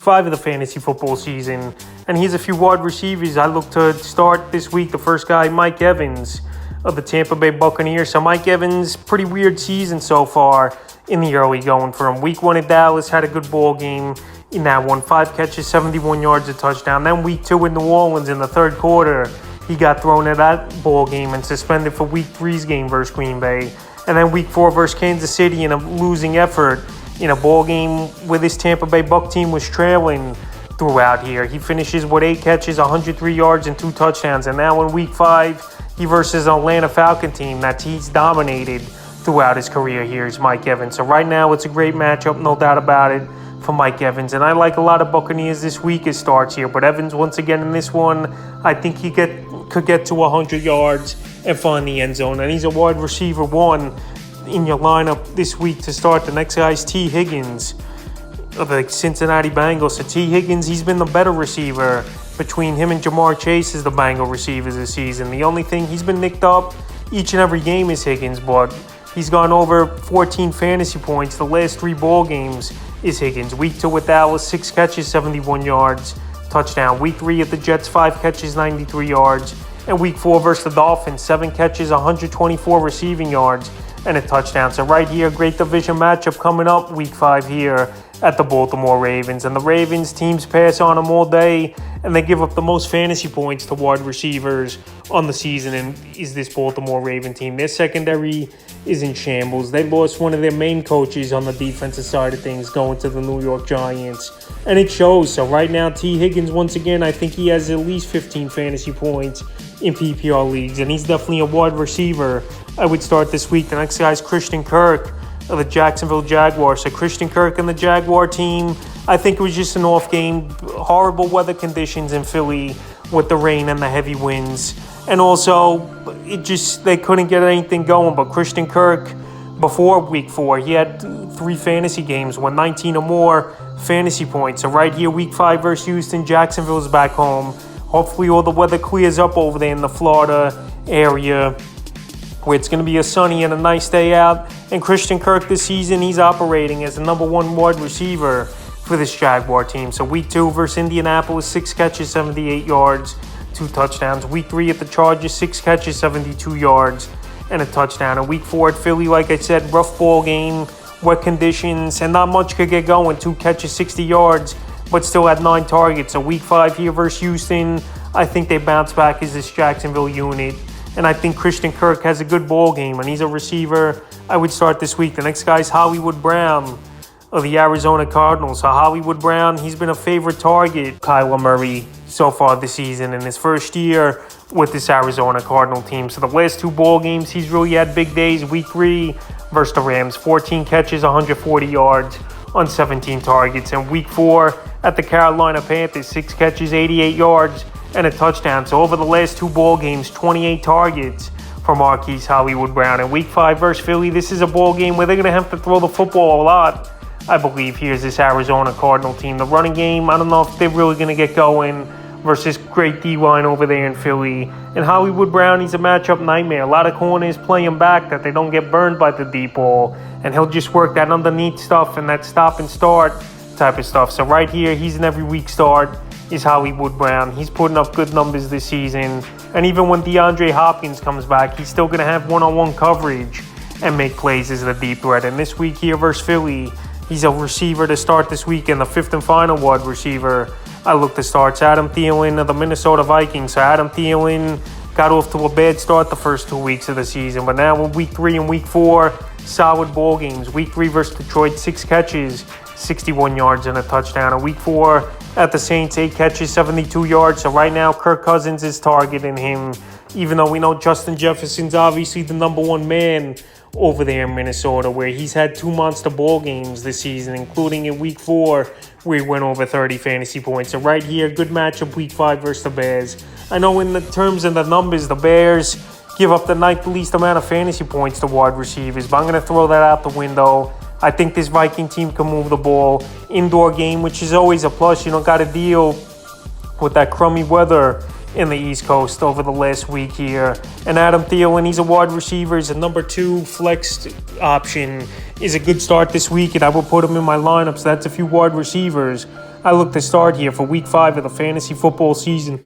5 of the fantasy football season. And here's a few wide receivers I look to start this week. The first guy, Mike Evans of the Tampa Bay Buccaneers. So Mike Evans, pretty weird season so far in the early going for him. Week 1 at Dallas, had a good ball game in that one. 5 catches, 71 yards, a touchdown. Then week 2 in New Orleans in the third quarter, he got thrown at that ball game and suspended for week 3's game versus Green Bay. And then week 4 versus Kansas City in a losing effort in a ball game where this Tampa Bay Buc team was trailing throughout here. He finishes with 8 catches, 103 yards, and 2 touchdowns. And now in week 5, he versus an Atlanta Falcon team that he's dominated throughout his career here is Mike Evans. So right now it's a great matchup, no doubt about it, for Mike Evans. And I like a lot of Buccaneers this week as starts here. But Evans, once again in this one, I think he could get to 100 yards and find the end zone. And he's a wide receiver 1 in your lineup this week to start. The next guy is T. Higgins of the Cincinnati Bengals. So T. Higgins, he's been the better receiver between him and Jamar Chase as the Bengal receivers this season. The only thing, he's been nicked up each and every game is Higgins, but he's gone over 14 fantasy points. The last 3 ball games is Higgins. Week 2 with Dallas, 6 catches, 71 yards, touchdown. Week 3 at the Jets, 5 catches, 93 yards. And week 4 versus the Dolphins, 7 catches, 124 receiving yards, and a touchdown. So right here, great division matchup coming up week 5 here at the Baltimore Ravens. And the Ravens teams pass on them all day, and they give up the most fantasy points to wide receivers on the season, and is this Baltimore Raven team. Their secondary is in shambles. They lost one of their main coaches on the defensive side of things going to the New York Giants, and it shows. So right now, T. Higgins, once again, I think he has at least 15 fantasy points in PPR leagues, and he's definitely a wide receiver I would start this week. The next guy is Christian Kirk of the Jacksonville Jaguars. So Christian Kirk and the Jaguar team, I think it was just an off game. Horrible weather conditions in Philly with the rain and the heavy winds. And also, they couldn't get anything going. But Christian Kirk, before week 4, he had 3 fantasy games, won 19 or more fantasy points. So right here, week 5 versus Houston, Jacksonville's back home. Hopefully all the weather clears up over there in the Florida area, where it's going to be a sunny and a nice day out. And Christian Kirk this season, he's operating as the number 1 wide receiver for this Jaguar team. So week 2 versus Indianapolis, 6 catches, 78 yards, 2 touchdowns. Week 3 at the Chargers, 6 catches, 72 yards, and a touchdown. And week 4 at Philly, like I said, rough ball game, wet conditions, and not much could get going. 2 catches, 60 yards, but still had 9 targets. So week 5 here versus Houston, I think they bounce back as this Jacksonville unit. And I think Christian Kirk has a good ball game, and he's a receiver I would start this week. The next guy is Hollywood Brown of the Arizona Cardinals. So Hollywood Brown, he's been a favorite target, Kyler Murray, so far this season in his first year with this Arizona Cardinal team. So the last 2 ball games, he's really had big days. Week 3 versus the Rams, 14 catches, 140 yards on 17 targets. And week 4 at the Carolina Panthers, 6 catches, 88 yards, and a touchdown. So over the last 2 ball games, 28 targets for Marquise Hollywood Brown. And week 5 versus Philly, this is a ball game where they're going to have to throw the football a lot, I believe. Here's this Arizona Cardinal team. The running game, I don't know if they're really going to get going versus great D-line over there in Philly. And Hollywood Brown, he's a matchup nightmare. A lot of corners play him back that they don't get burned by the deep ball. And he'll just work that underneath stuff and that stop and start type of stuff. So right here, he's an every week start, is Hollywood Brown. He's putting up good numbers this season. And even when DeAndre Hopkins comes back, he's still going to have one-on-one coverage and make plays as the deep threat. And this week here versus Philly, he's a receiver to start this week. And the 5th and final wide receiver I look to start is Adam Thielen of the Minnesota Vikings. So Adam Thielen got off to a bad start the first 2 weeks of the season. But now in week 3 and week 4, solid ball games. Week 3 versus Detroit, 6 catches, 61 yards, and a touchdown. And week 4 at the Saints, 8 catches, 72 yards. So right now, Kirk Cousins is targeting him, even though we know Justin Jefferson's obviously the number 1 man over there in Minnesota, where he's had 2 monster ball games this season, including in week 4, where he went over 30 fantasy points. So right here, good matchup week 5 versus the Bears. I know in the terms of the numbers, the Bears give up the 9th least amount of fantasy points to wide receivers, but I'm going to throw that out the window. I think this Viking team can move the ball. Indoor game, which is always a plus. You don't got to deal with that crummy weather in the East Coast over the last week here. And Adam Thielen, he's a wide receiver. He's a number 2 flex option. Is a good start this week, and I will put him in my lineup. So that's a few wide receivers I look to start here for Week 5 of the fantasy football season.